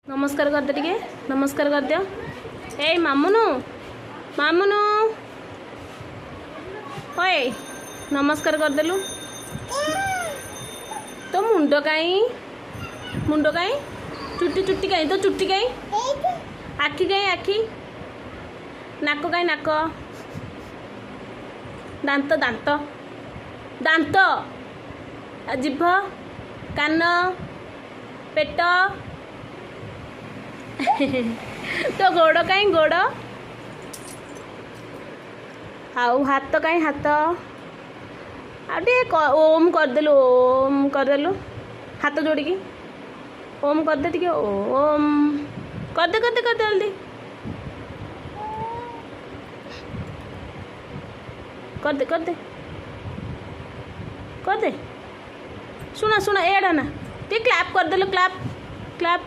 नमस्कार कर दे टिके नमस्कार कर दियो। ए मामुनु मामुनु ओए नमस्कार कर देलु। तो मुंड कहीं चुट्टी चुट्टी कहीं तो चुट्टी कहीं आखि कहीं आखि नाक कहीं नाक दांत दांत दांत जिभ कान पेट तो गोड़ कहीं गोड़ आउ हाथ कहीं हाथ आटे ओम करदेलु हाथ जोड़िकी ओम करदे टिके ओम करदे करदे करदे जल्दी करदे करदे करदे सुना सुना एड़ा ना टे क्लैप करदेलु क्लैप क्लैप